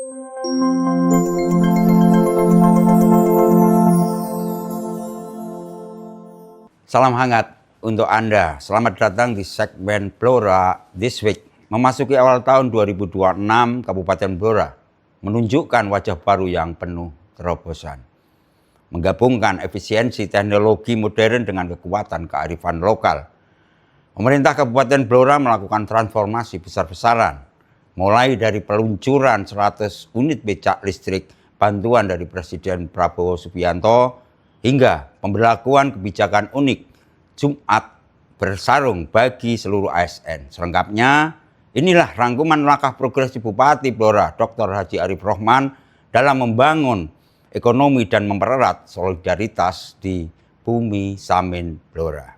Salam hangat untuk Anda. Selamat datang di segmen Blora This Week. Memasuki awal tahun 2026, Kabupaten Blora menunjukkan wajah baru yang penuh terobosan. Menggabungkan efisiensi teknologi modern dengan kekuatan kearifan lokal. Pemerintah Kabupaten Blora melakukan transformasi besar-besaran. Mulai dari peluncuran 100 unit becak listrik bantuan dari Presiden Prabowo Subianto, hingga pemberlakuan kebijakan unik Jumat bersarung bagi seluruh ASN. Selengkapnya, inilah rangkuman langkah progresif Bupati Blora Dr. Haji Arif Rohman dalam membangun ekonomi dan mempererat solidaritas di Bumi Samin Blora.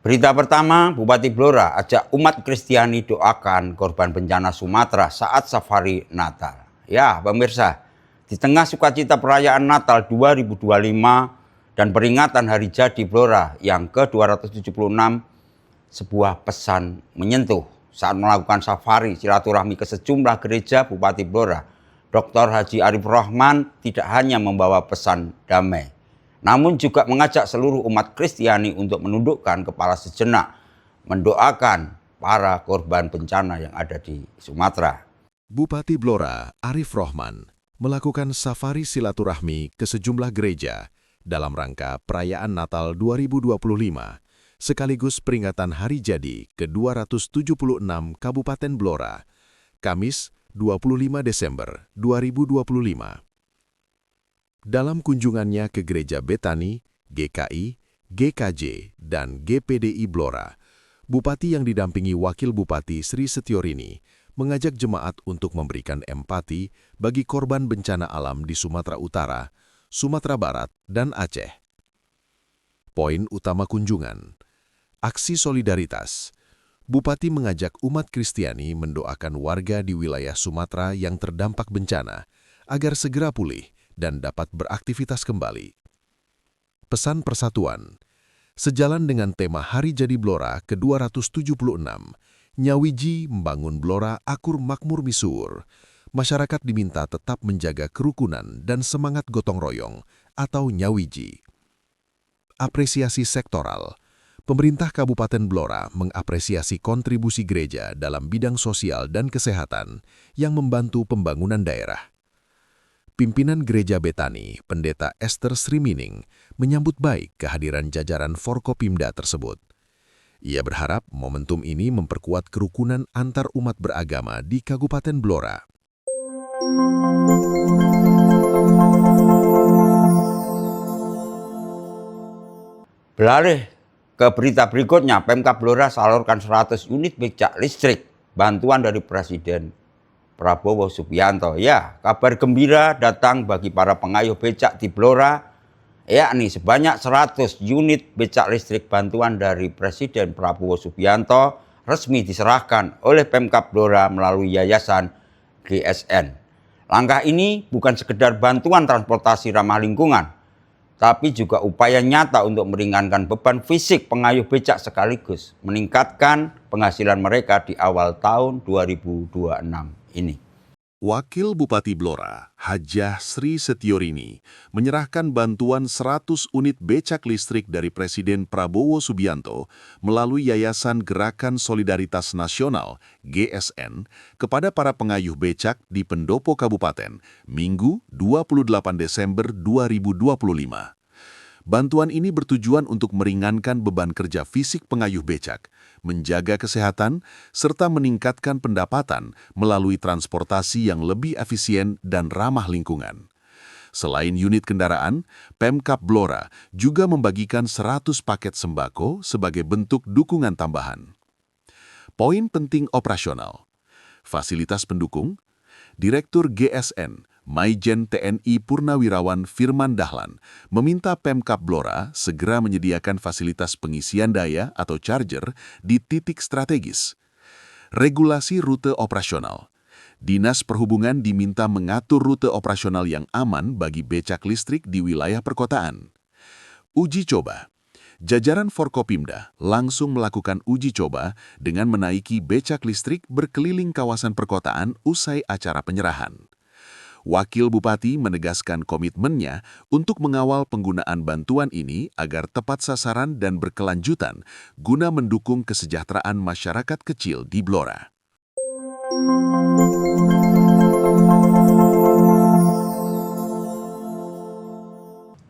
Berita pertama, Bupati Blora ajak umat Kristiani doakan korban bencana Sumatera saat safari Natal. Ya, pemirsa, di tengah sukacita perayaan Natal 2025 dan peringatan Hari Jadi Blora yang ke-276, sebuah pesan menyentuh saat melakukan safari silaturahmi ke sejumlah gereja Bupati Blora. Dr. Haji Arif Rohman tidak hanya membawa pesan damai, namun juga mengajak seluruh umat Kristiani untuk menundukkan kepala sejenak, mendoakan para korban bencana yang ada di Sumatera. Bupati Blora Arif Rohman melakukan safari silaturahmi ke sejumlah gereja dalam rangka perayaan Natal 2025, sekaligus peringatan Hari Jadi ke-276 Kabupaten Blora, Kamis 25 Desember 2025. Dalam kunjungannya ke Gereja Betani, GKI, GKJ, dan GPDI Blora, Bupati yang didampingi Wakil Bupati Sri Setiorini mengajak jemaat untuk memberikan empati bagi korban bencana alam di Sumatera Utara, Sumatera Barat, dan Aceh. Poin utama kunjungan, aksi solidaritas. Bupati mengajak umat Kristiani mendoakan warga di wilayah Sumatera yang terdampak bencana agar segera pulih dan dapat beraktivitas kembali. Pesan persatuan, sejalan dengan tema Hari Jadi Blora ke-276, Nyawiji membangun Blora akur makmur misuwur, masyarakat diminta tetap menjaga kerukunan dan semangat gotong royong atau Nyawiji. Apresiasi sektoral, pemerintah Kabupaten Blora mengapresiasi kontribusi gereja dalam bidang sosial dan kesehatan yang membantu pembangunan daerah. Pimpinan Gereja Betani, Pendeta Esther Srimining, menyambut baik kehadiran jajaran Forkopimda tersebut. Ia berharap momentum ini memperkuat kerukunan antar umat beragama di Kabupaten Blora. Beralih ke berita berikutnya, Pemkab Blora salurkan 100 unit becak listrik bantuan dari Presiden Prabowo Subianto. Ya, kabar gembira datang bagi para pengayuh becak di Blora, yakni sebanyak 100 unit becak listrik bantuan dari Presiden Prabowo Subianto resmi diserahkan oleh Pemkab Blora melalui Yayasan GSN. Langkah ini bukan sekedar bantuan transportasi ramah lingkungan, tapi juga upaya nyata untuk meringankan beban fisik pengayuh becak sekaligus meningkatkan penghasilan mereka di awal tahun 2026 ini. Wakil Bupati Blora, Hajah Sri Setiorini, menyerahkan bantuan 100 unit becak listrik dari Presiden Prabowo Subianto melalui Yayasan Gerakan Solidaritas Nasional (GSN) kepada para pengayuh becak di Pendopo Kabupaten, Minggu 28 Desember 2025. Bantuan ini bertujuan untuk meringankan beban kerja fisik pengayuh becak, menjaga kesehatan, serta meningkatkan pendapatan melalui transportasi yang lebih efisien dan ramah lingkungan. Selain unit kendaraan, Pemkab Blora juga membagikan 100 paket sembako sebagai bentuk dukungan tambahan. Poin penting operasional. Fasilitas pendukung, Direktur GSN, Maijen TNI Purnawirawan Firman Dahlan, meminta Pemkab Blora segera menyediakan fasilitas pengisian daya atau charger di titik strategis. Regulasi rute operasional. Dinas Perhubungan diminta mengatur rute operasional yang aman bagi becak listrik di wilayah perkotaan. Uji coba. Jajaran Forkopimda langsung melakukan uji coba dengan menaiki becak listrik berkeliling kawasan perkotaan usai acara penyerahan. Wakil Bupati menegaskan komitmennya untuk mengawal penggunaan bantuan ini agar tepat sasaran dan berkelanjutan guna mendukung kesejahteraan masyarakat kecil di Blora.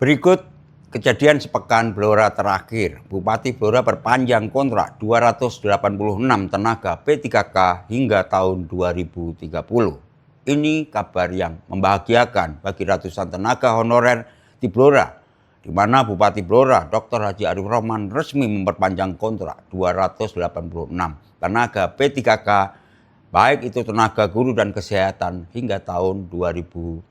Berikut kejadian sepekan Blora terakhir. Bupati Blora perpanjang kontrak 286 tenaga P3K hingga tahun 2030. Ini kabar yang membahagiakan bagi ratusan tenaga honorer di Blora, di mana Bupati Blora Dr. Haji Arif Rohman resmi memperpanjang kontrak 286 tenaga P3K, baik itu tenaga guru dan kesehatan hingga tahun 2030.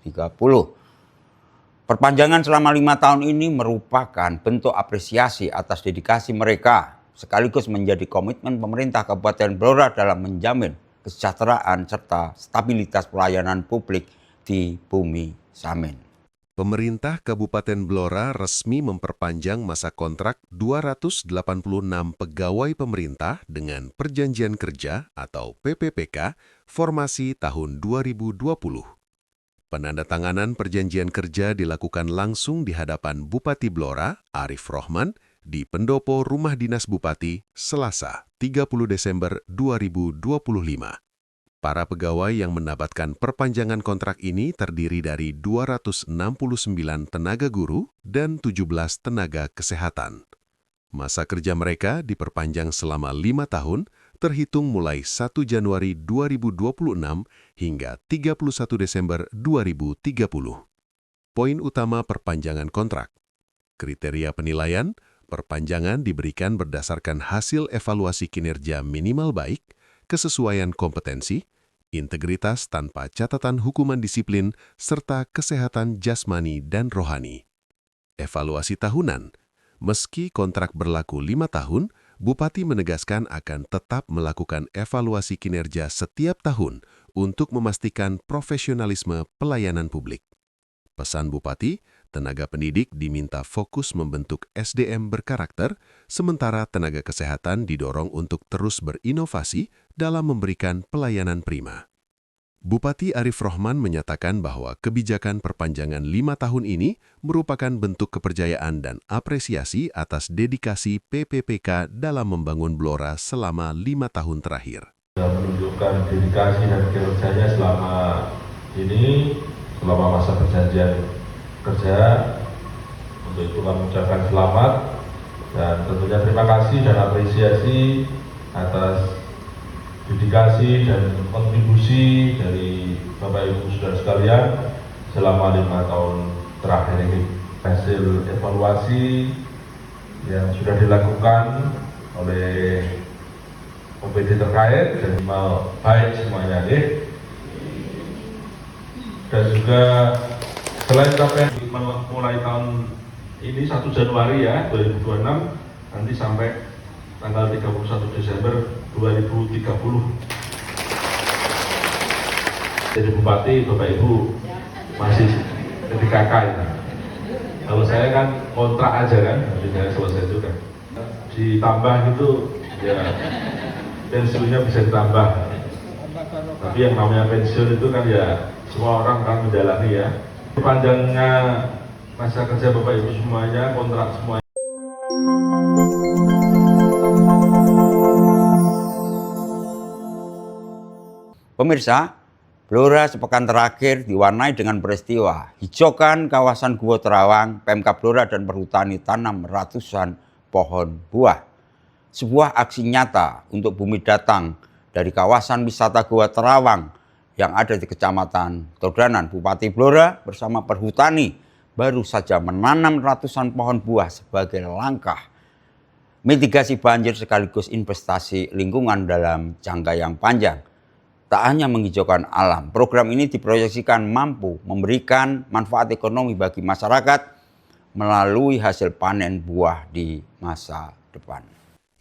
Perpanjangan selama 5 tahun ini merupakan bentuk apresiasi atas dedikasi mereka, sekaligus menjadi komitmen pemerintah Kabupaten Blora dalam menjamin kesejahteraan serta stabilitas pelayanan publik di Bumi Samin. Pemerintah Kabupaten Blora resmi memperpanjang masa kontrak 286 pegawai pemerintah dengan Perjanjian Kerja atau PPPK formasi tahun 2020. Penandatanganan perjanjian kerja dilakukan langsung di hadapan Bupati Blora, Arif Rohman, di Pendopo Rumah Dinas Bupati, Selasa, 30 Desember 2025. Para pegawai yang mendapatkan perpanjangan kontrak ini terdiri dari 269 tenaga guru dan 17 tenaga kesehatan. Masa kerja mereka diperpanjang selama 5 tahun, terhitung mulai 1 Januari 2026 hingga 31 Desember 2030. Poin utama perpanjangan kontrak. Kriteria penilaian, perpanjangan diberikan berdasarkan hasil evaluasi kinerja minimal baik, kesesuaian kompetensi, integritas tanpa catatan hukuman disiplin, serta kesehatan jasmani dan rohani. Evaluasi tahunan. Meski kontrak berlaku 5 tahun, Bupati menegaskan akan tetap melakukan evaluasi kinerja setiap tahun untuk memastikan profesionalisme pelayanan publik. Pesan Bupati, tenaga pendidik diminta fokus membentuk SDM berkarakter, sementara tenaga kesehatan didorong untuk terus berinovasi dalam memberikan pelayanan prima. Bupati Arif Rohman menyatakan bahwa kebijakan perpanjangan 5 tahun ini merupakan bentuk kepercayaan dan apresiasi atas dedikasi PPPK dalam membangun Blora selama 5 tahun terakhir. Menunjukkan dedikasi dan kinerjanya selama ini, selama masa perjanjian kerja. Untuk itu kami ucapkan selamat dan tentunya terima kasih dan apresiasi atas dedikasi dan kontribusi dari Bapak Ibu Saudara sekalian selama 5 tahun terakhir ini. Hasil evaluasi yang sudah dilakukan oleh OPD terkait dan baik semuanya dan juga selain capaian mulai tahun ini 1 Januari ya 2026 nanti sampai tanggal 31 Desember 2030. Jadi Bupati, Bapak Ibu masih PPKK ini. Kalau saya kan kontrak aja kan, tidak selesai juga. Ditambah itu ya pensiunnya bisa ditambah. Tapi yang namanya pensiun itu kan ya semua orang kan menjalani ya. Panjangnya masa kerja Bapak Ibu semuanya, kontrak semuanya. Pemirsa, Blora sepekan terakhir diwarnai dengan peristiwa hijaukan kawasan Gua Terawang, Pemkab Blora dan Perhutani tanam ratusan pohon buah. Sebuah aksi nyata untuk bumi datang dari kawasan wisata Gua Terawang yang ada di Kecamatan Todanan. Bupati Blora bersama Perhutani baru saja menanam ratusan pohon buah sebagai langkah mitigasi banjir sekaligus investasi lingkungan dalam jangka yang panjang. Tak hanya menghijaukan alam, program ini diproyeksikan mampu memberikan manfaat ekonomi bagi masyarakat melalui hasil panen buah di masa depan.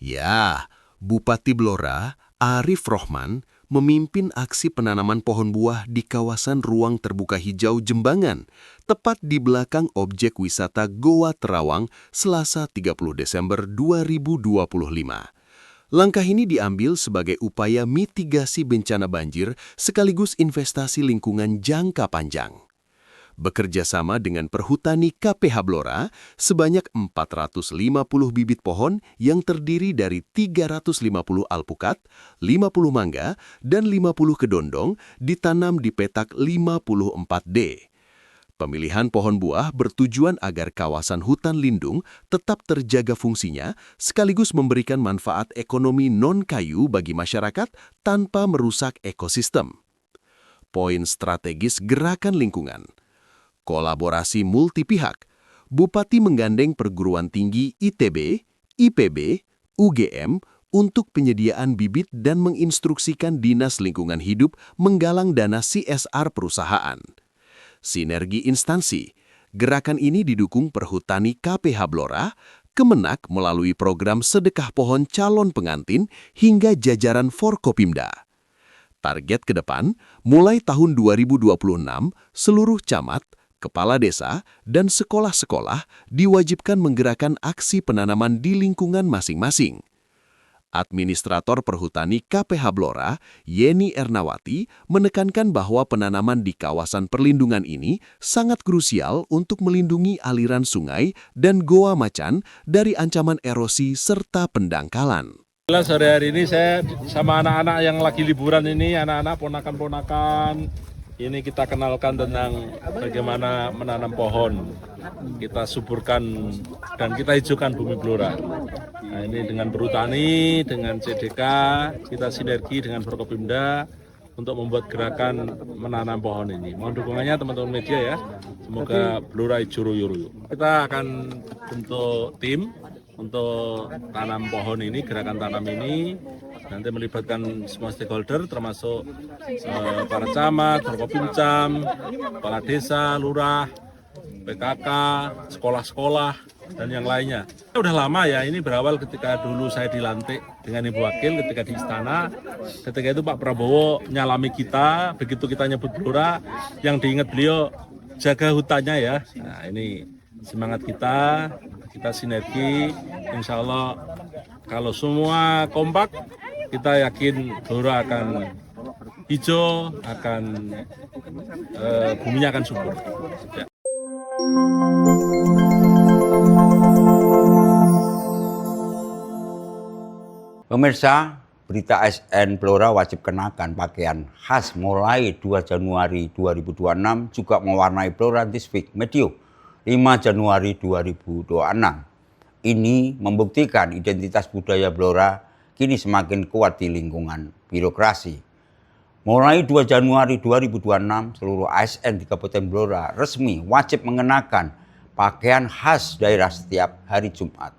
Ya, Bupati Blora, Arif Rohman, memimpin aksi penanaman pohon buah di kawasan ruang terbuka hijau Jembangan, tepat di belakang objek wisata Goa Terawang, Selasa 30 Desember 2025. Langkah ini diambil sebagai upaya mitigasi bencana banjir sekaligus investasi lingkungan jangka panjang. Bekerja sama dengan Perhutani KPH Blora, sebanyak 450 bibit pohon yang terdiri dari 350 alpukat, 50 mangga, dan 50 kedondong ditanam di petak 54D. Pemilihan pohon buah bertujuan agar kawasan hutan lindung tetap terjaga fungsinya, sekaligus memberikan manfaat ekonomi non-kayu bagi masyarakat tanpa merusak ekosistem. Poin strategis gerakan lingkungan. Kolaborasi multi pihak. Bupati menggandeng perguruan tinggi ITB, IPB, UGM untuk penyediaan bibit dan menginstruksikan Dinas Lingkungan Hidup menggalang dana CSR perusahaan. Sinergi instansi. Gerakan ini didukung Perhutani KPH Blora, Kemenak melalui program sedekah pohon calon pengantin hingga jajaran Forkopimda. Target ke depan, mulai tahun 2026, seluruh camat, kepala desa, dan sekolah-sekolah diwajibkan menggerakkan aksi penanaman di lingkungan masing-masing. Administrator Perhutani KPH Blora, Yeni Ernawati, menekankan bahwa penanaman di kawasan perlindungan ini sangat krusial untuk melindungi aliran sungai dan goa macan dari ancaman erosi serta pendangkalan. Sore hari ini saya sama anak-anak yang lagi liburan ini, anak-anak ponakan-ponakan, ini kita kenalkan tentang bagaimana menanam pohon. Kita suburkan dan kita hijaukan bumi Blora. Nah, ini dengan Perhutani, dengan CDK, kita sinergi dengan Forkopimda untuk membuat gerakan menanam pohon ini. Mohon dukungannya teman-teman media ya. Semoga Blora hijau royo-royo. Kita akan bentuk tim untuk tanam pohon ini, gerakan tanam ini. Nanti melibatkan semua stakeholder termasuk para camat, Forkopimcam, kepala desa, lurah, PKK, sekolah-sekolah, dan yang lainnya. Udah lama ya, ini berawal ketika dulu saya dilantik dengan Ibu Wakil ketika di istana. Ketika itu Pak Prabowo nyalami kita, begitu kita nyebut Blora, yang diingat beliau jaga hutannya ya. Nah ini semangat kita sinergi, insya Allah kalau semua kompak, kita yakin Blora akan hijau, buminya akan subur. Ya. Pemirsa, berita ASN Blora wajib kenakan pakaian khas mulai 2 Januari 2026 juga mewarnai Blora This Week Medio 5 Januari 2026. Ini membuktikan identitas budaya Blora kini semakin kuat di lingkungan birokrasi. Mulai 2 Januari 2026, seluruh ASN di Kabupaten Blora resmi wajib mengenakan pakaian khas daerah setiap hari Jumat.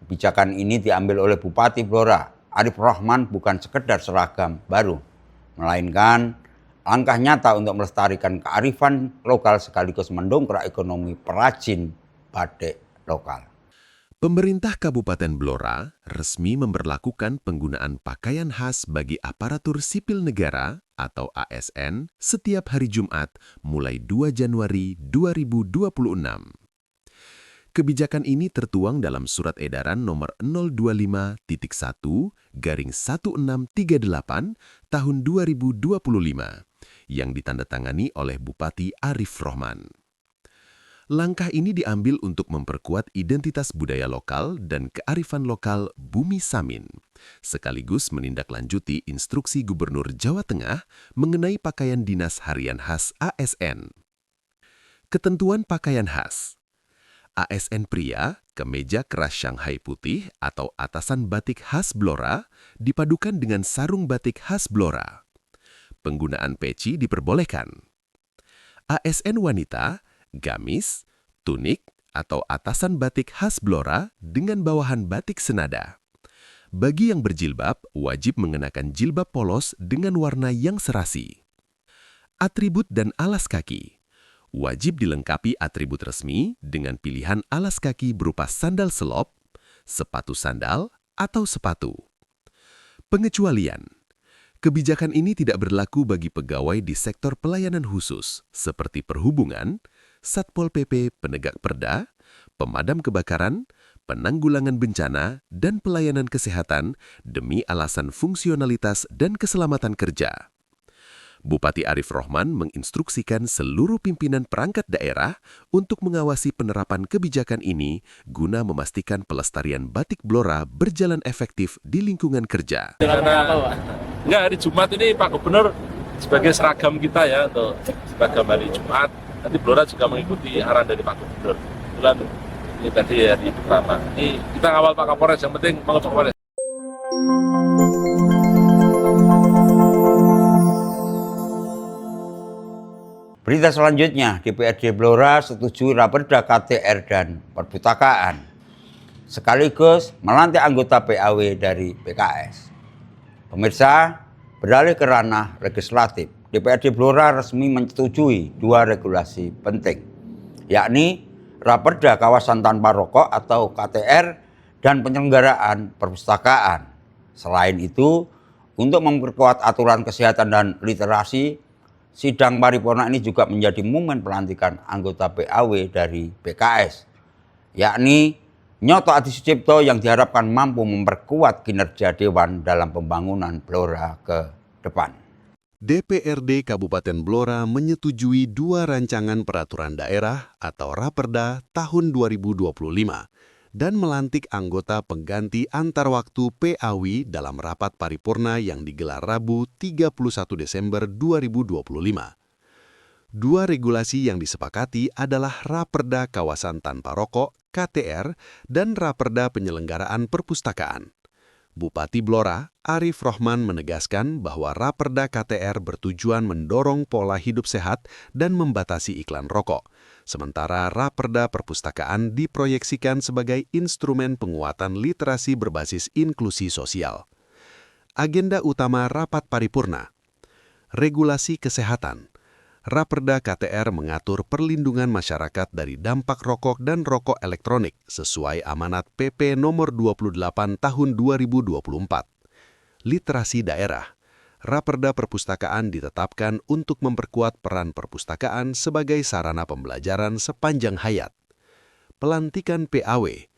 Kebijakan ini diambil oleh Bupati Blora, Arif Rohman, bukan sekedar seragam baru, melainkan langkah nyata untuk melestarikan kearifan lokal sekaligus mendongkrak ekonomi perajin batik lokal. Pemerintah Kabupaten Blora resmi memberlakukan penggunaan pakaian khas bagi aparatur sipil negara atau ASN setiap hari Jumat mulai 2 Januari 2026. Kebijakan ini tertuang dalam Surat Edaran Nomor 025.1/1638 Tahun 2025 yang ditandatangani oleh Bupati Arif Rohman. Langkah ini diambil untuk memperkuat identitas budaya lokal dan kearifan lokal Bumi Samin, sekaligus menindaklanjuti instruksi Gubernur Jawa Tengah mengenai pakaian dinas harian khas ASN. Ketentuan pakaian khas. ASN pria, kemeja keras Shanghai putih atau atasan batik khas Blora dipadukan dengan sarung batik khas Blora. Penggunaan peci diperbolehkan. ASN wanita, gamis, tunik, atau atasan batik khas Blora dengan bawahan batik senada. Bagi yang berjilbab, wajib mengenakan jilbab polos dengan warna yang serasi. Atribut dan alas kaki. Wajib dilengkapi atribut resmi dengan pilihan alas kaki berupa sandal selop, sepatu sandal, atau sepatu. Pengecualian. Kebijakan ini tidak berlaku bagi pegawai di sektor pelayanan khusus seperti perhubungan, Satpol PP penegak perda, pemadam kebakaran, penanggulangan bencana, dan pelayanan kesehatan demi alasan fungsionalitas dan keselamatan kerja. Bupati Arif Rohman menginstruksikan seluruh pimpinan perangkat daerah untuk mengawasi penerapan kebijakan ini guna memastikan pelestarian batik Blora berjalan efektif di lingkungan kerja. Enggak, hari Jumat ini Pak Gubernur sebagai seragam kita ya untuk seragam hari Jumat. Nanti Blora juga mengikuti arahan dari Pak Gubernur. Kebetulan ini tadi hari pertama. Ini kita awal Pak Kapolres, yang penting mau Pak Kapolres. Berita selanjutnya, DPRD Blora setujui Raperda KTR dan Perpustakaan, sekaligus melantik anggota PAW dari PKS. Pemirsa, beralih ke ranah legislatif, DPRD Blora resmi menyetujui 2 regulasi penting, yakni Raperda Kawasan Tanpa Rokok atau KTR dan penyelenggaraan perpustakaan. Selain itu, untuk memperkuat aturan kesehatan dan literasi, sidang paripurna ini juga menjadi momen pelantikan anggota PAW dari PKS, yakni Nyoto Adi Sucipto yang diharapkan mampu memperkuat kinerja Dewan dalam pembangunan Blora ke depan. DPRD Kabupaten Blora menyetujui 2 rancangan peraturan daerah atau Raperda tahun 2025 dan melantik anggota pengganti antar waktu PAW dalam rapat paripurna yang digelar Rabu 31 Desember 2025. 2 regulasi yang disepakati adalah Raperda Kawasan Tanpa Rokok (KTR) dan Raperda Penyelenggaraan Perpustakaan. Bupati Blora, Arif Rohman menegaskan bahwa Raperda KTR bertujuan mendorong pola hidup sehat dan membatasi iklan rokok, sementara Raperda Perpustakaan diproyeksikan sebagai instrumen penguatan literasi berbasis inklusi sosial. Agenda utama rapat paripurna: regulasi kesehatan. Raperda KTR mengatur perlindungan masyarakat dari dampak rokok dan rokok elektronik sesuai amanat PP nomor 28 tahun 2024. Literasi daerah. Raperda Perpustakaan ditetapkan untuk memperkuat peran perpustakaan sebagai sarana pembelajaran sepanjang hayat. Pelantikan PAW.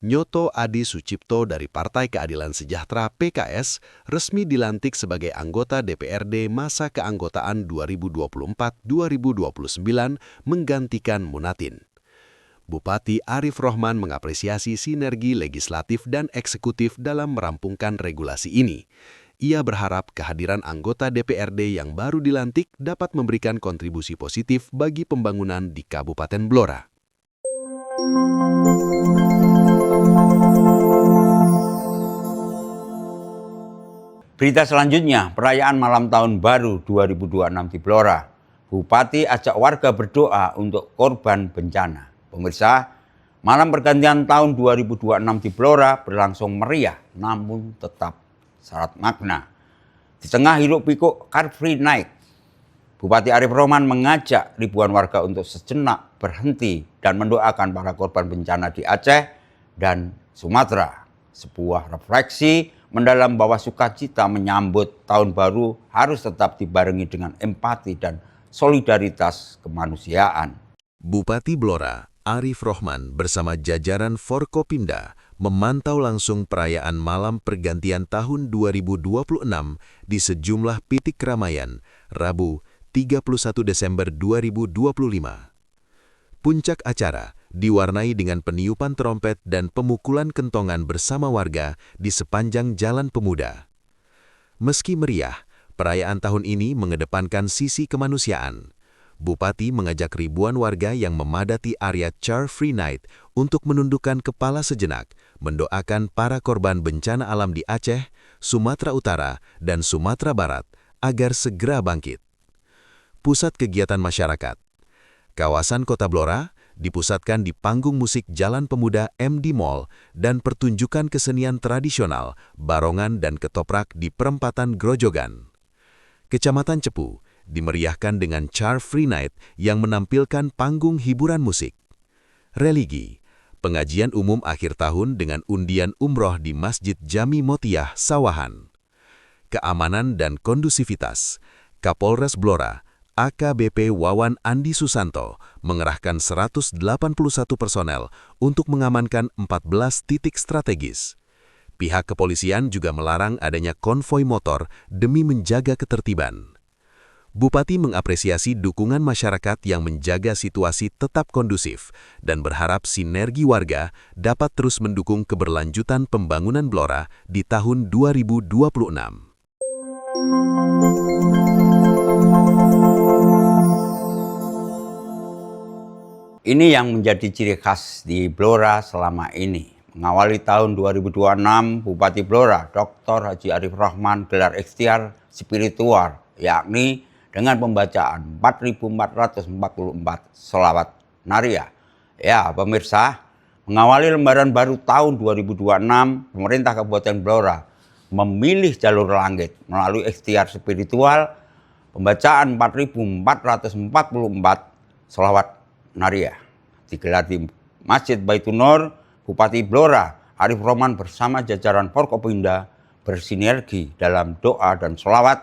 Nyoto Adi Sucipto dari Partai Keadilan Sejahtera PKS resmi dilantik sebagai anggota DPRD masa keanggotaan 2024-2029 menggantikan Munatin. Bupati Arif Rohman mengapresiasi sinergi legislatif dan eksekutif dalam merampungkan regulasi ini. Ia berharap kehadiran anggota DPRD yang baru dilantik dapat memberikan kontribusi positif bagi pembangunan di Kabupaten Blora. Berita selanjutnya, perayaan malam tahun baru 2026 di Blora. Bupati ajak warga berdoa untuk korban bencana. Pemirsa, malam pergantian tahun 2026 di Blora berlangsung meriah namun tetap syarat makna. Di tengah hiruk-pikuk Car Free Night, Bupati Arif Rohman mengajak ribuan warga untuk sejenak berhenti dan mendoakan para korban bencana di Aceh dan Sumatera. Sebuah refleksi mendalam bahwa sukacita menyambut tahun baru harus tetap dibarengi dengan empati dan solidaritas kemanusiaan. Bupati Blora, Arif Rohman bersama jajaran Forkopimda memantau langsung perayaan malam pergantian tahun 2026 di sejumlah titik keramaian, Rabu 31 Desember 2025. Puncak acara diwarnai dengan peniupan trompet dan pemukulan kentongan bersama warga di sepanjang Jalan Pemuda. Meski meriah, perayaan tahun ini mengedepankan sisi kemanusiaan. Bupati mengajak ribuan warga yang memadati area Car Free Night untuk menundukkan kepala sejenak, mendoakan para korban bencana alam di Aceh, Sumatera Utara, dan Sumatera Barat agar segera bangkit. Pusat kegiatan masyarakat. Kawasan Kota Blora dipusatkan di panggung musik Jalan Pemuda MD Mall dan pertunjukan kesenian tradisional, barongan dan ketoprak di perempatan Grojogan. Kecamatan Cepu dimeriahkan dengan Car Free Night yang menampilkan panggung hiburan musik. Religi, pengajian umum akhir tahun dengan undian umroh di Masjid Jami Motiyah, Sawahan. keamanan dan kondusivitas, Kapolres Blora, AKBP Wawan Andi Susanto, mengerahkan 181 personel untuk mengamankan 14 titik strategis. Pihak kepolisian juga melarang adanya konvoi motor demi menjaga ketertiban. Bupati mengapresiasi dukungan masyarakat yang menjaga situasi tetap kondusif dan berharap sinergi warga dapat terus mendukung keberlanjutan pembangunan Blora di tahun 2026. Ini yang menjadi ciri khas di Blora selama ini. Mengawali tahun 2026, Bupati Blora, Dr. Haji Arif Rohman gelar ikhtiar spiritual, yakni dengan pembacaan 4.444 sholawat Nariyah. Ya, pemirsa, mengawali lembaran baru tahun 2026, pemerintah Kabupaten Blora memilih jalur langit melalui ikhtiar spiritual, pembacaan 4.444 sholawat Nariyah. Digelar di Masjid Baitun Nur. Bupati Blora, Arif Rohman bersama jajaran Forkopimda bersinergi dalam doa dan sholawat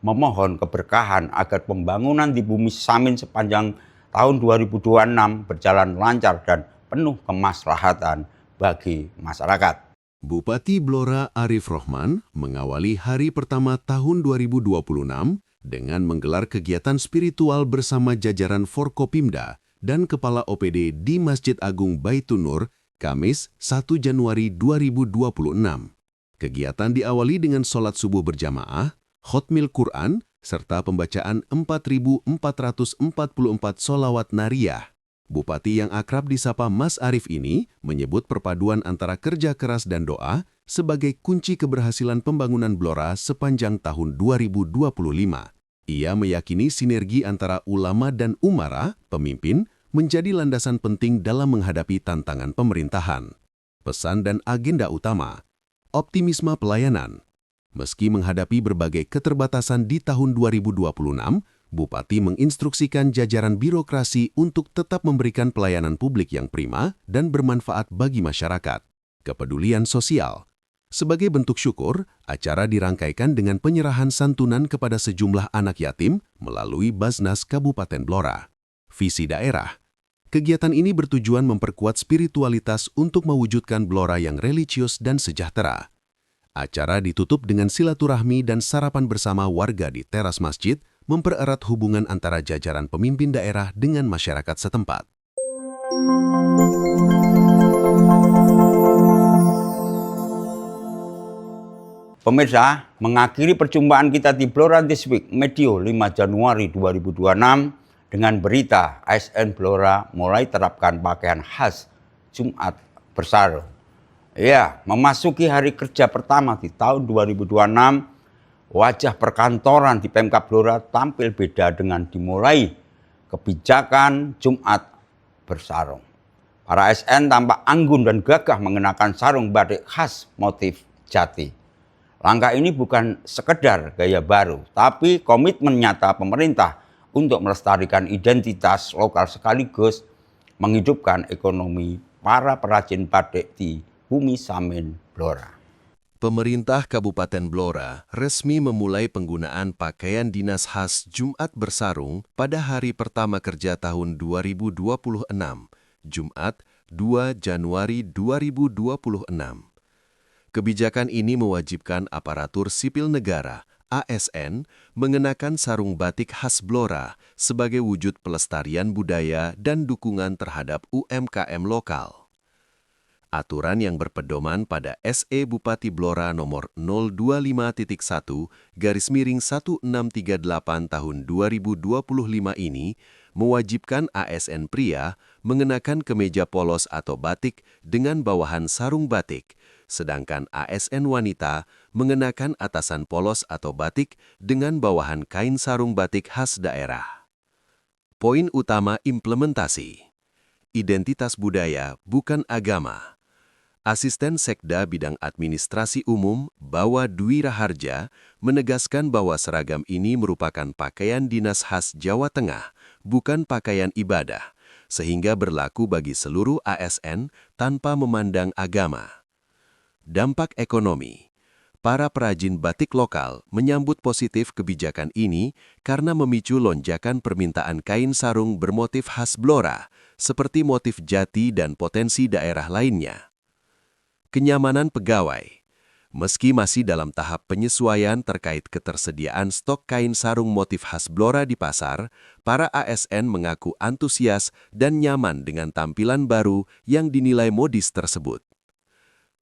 memohon keberkahan agar pembangunan di Bumi Samin sepanjang tahun 2026 berjalan lancar dan penuh kemaslahatan bagi masyarakat. Bupati Blora Arif Rohman mengawali hari pertama tahun 2026 dengan menggelar kegiatan spiritual bersama jajaran Forkopimda dan Kepala OPD di Masjid Agung Baitun Nur, Kamis 1 Januari 2026. Kegiatan diawali dengan sholat subuh berjamaah, khotmil Quran, serta pembacaan 4.444 sholawat Nariyah. Bupati yang akrab disapa Mas Arif ini menyebut perpaduan antara kerja keras dan doa sebagai kunci keberhasilan pembangunan Blora sepanjang tahun 2025. Ia meyakini sinergi antara ulama dan umara, pemimpin, menjadi landasan penting dalam menghadapi tantangan pemerintahan. Pesan dan agenda utama, optimisme pelayanan. Meski menghadapi berbagai keterbatasan di tahun 2026, Bupati menginstruksikan jajaran birokrasi untuk tetap memberikan pelayanan publik yang prima dan bermanfaat bagi masyarakat. Kepedulian sosial. Sebagai bentuk syukur, acara dirangkaikan dengan penyerahan santunan kepada sejumlah anak yatim melalui Basnas Kabupaten Blora. Visi daerah. Kegiatan ini bertujuan memperkuat spiritualitas untuk mewujudkan Blora yang religius dan sejahtera. Acara ditutup dengan silaturahmi dan sarapan bersama warga di teras masjid, mempererat hubungan antara jajaran pemimpin daerah dengan masyarakat setempat. Pemirsa, mengakhiri perjumpaan kita di Blora This Week, Medio 5 Januari 2026 dengan berita ASN Blora mulai terapkan pakaian khas Jumat Bersarung. Ya, memasuki hari kerja pertama di tahun 2026, wajah perkantoran di Pemkab Blora tampil beda dengan dimulai kebijakan Jumat Bersarung. Para ASN tampak anggun dan gagah mengenakan sarung batik khas motif jati. Langkah ini bukan sekedar gaya baru, tapi komitmen nyata pemerintah untuk melestarikan identitas lokal sekaligus menghidupkan ekonomi para perajin batik di Bumi Samin Blora. Pemerintah Kabupaten Blora resmi memulai penggunaan pakaian dinas khas Jumat Bersarung pada hari pertama kerja tahun 2026, Jumat 2 Januari 2026. Kebijakan ini mewajibkan aparatur sipil negara, ASN, mengenakan sarung batik khas Blora sebagai wujud pelestarian budaya dan dukungan terhadap UMKM lokal. Aturan yang berpedoman pada SE Bupati Blora nomor 025.1/1638 tahun 2025 ini mewajibkan ASN pria mengenakan kemeja polos atau batik dengan bawahan sarung batik, sedangkan ASN wanita mengenakan atasan polos atau batik dengan bawahan kain sarung batik khas daerah. Poin utama implementasi. Identitas budaya bukan agama. Asisten Sekda Bidang Administrasi Umum, Bawa Dwi Raharja, menegaskan bahwa seragam ini merupakan pakaian dinas khas Jawa Tengah, bukan pakaian ibadah, sehingga berlaku bagi seluruh ASN tanpa memandang agama. Dampak ekonomi. Para perajin batik lokal menyambut positif kebijakan ini karena memicu lonjakan permintaan kain sarung bermotif khas Blora, seperti motif jati dan potensi daerah lainnya. Kenyamanan pegawai. Meski masih dalam tahap penyesuaian terkait ketersediaan stok kain sarung motif khas Blora di pasar, para ASN mengaku antusias dan nyaman dengan tampilan baru yang dinilai modis tersebut.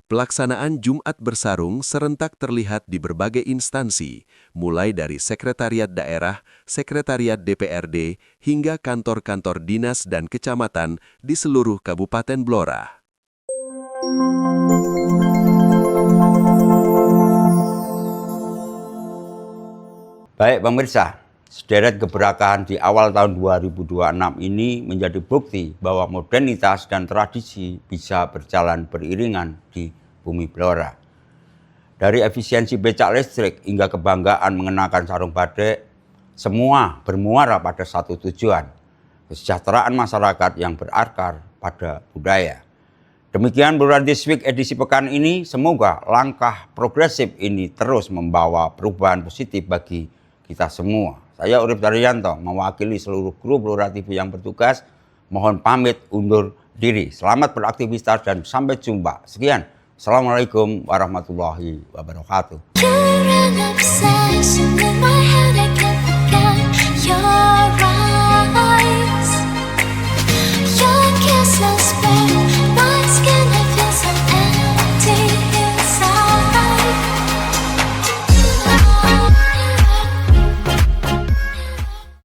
Pelaksanaan Jumat Bersarung serentak terlihat di berbagai instansi, mulai dari Sekretariat Daerah, Sekretariat DPRD, hingga kantor-kantor dinas dan kecamatan di seluruh Kabupaten Blora. Baik pemirsa, sederet gebrakan di awal tahun 2026 ini menjadi bukti bahwa modernitas dan tradisi bisa berjalan beriringan di bumi Blora. Dari efisiensi becak listrik hingga kebanggaan mengenakan sarung batik, semua bermuara pada satu tujuan, kesejahteraan masyarakat yang berakar pada budaya. Demikian Blora This Week edisi pekan ini, semoga langkah progresif ini terus membawa perubahan positif bagi kita semua. Saya Urip Daryanto, mewakili seluruh kru Blora TV yang bertugas, mohon pamit undur diri. Selamat beraktivitas dan sampai jumpa. Sekian. Assalamualaikum warahmatullahi wabarakatuh.